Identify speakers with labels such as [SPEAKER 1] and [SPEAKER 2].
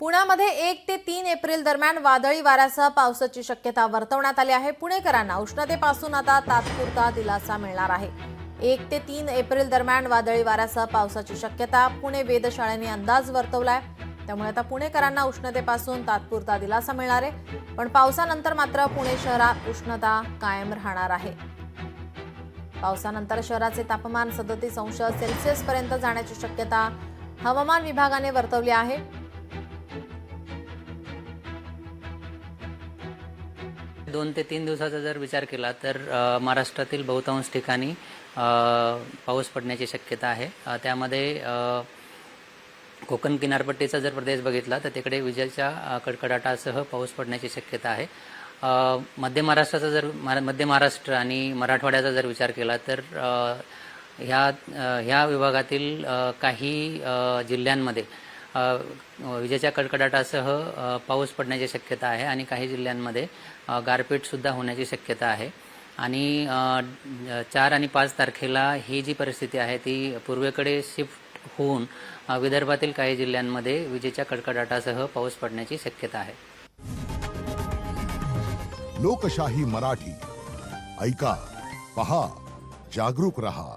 [SPEAKER 1] पुण्यामध्ये 1 ते 3 एप्रिल दरम्यान वादळी वाऱ्यासह पावसाची शक्यता वर्तवण्यात आली आहे। पुणेकरांना उष्णतेपासून आता तात्पुरता दिलासा मिळणार आहे। 1 ते 3 एप्रिल दरम्यान वादळी वाऱ्यासह पावसाची शक्यता पुणे वेधशाळेने अंदाज वर्तवलाय। त्यामुळे आता पुणेकरांना उष्णतेपासून तात्पुरता दिलासा मिळणार आहे। पण पावसानंतर मात्र पुणे शहरात उष्णता कायम राहणार आहे। पावसानंतर शहराचे तापमान 37 अंश सेल्सिअस पर्यंत जाण्याची शक्यता हवामान विभागाने वर्तवली आहे।
[SPEAKER 2] दोन ते 3 दिवसाचा जर विचार केला तर महाराष्ट्रातील बहुतांश ठिकाणी पाऊस पडण्याची शक्यता आहे। त्यामध्ये कोकण किनारपट्टीचा जर प्रदेश बघितला तर तिकडे विजेच्या कडकडाटासह पाऊस पडण्याची शक्यता आहे। मध्य महाराष्ट्र आणि मराठवाड्याचा जर विचार केला तर ह्या विभागातील काही जिल्ह्यांमध्ये विजेच्या कडकडाटासह पाऊस पडण्याची शक्यता आहे आणि काही जिल्ह्यांमध्ये गारपीट सुद्धा होण्याची शक्यता आहे। आणि 4 आणि 5 तारखेला ही जी परिस्थिती आहे ती पूर्वेकडे शिफ्ट होऊन विदर्भातील काही जिल्ह्यांमध्ये विजेच्या कडकडाटासह पाऊस पडण्याची शक्यता आहे।
[SPEAKER 3] लोकशाही मराठी ऐका, पहा, जागरूक रहा।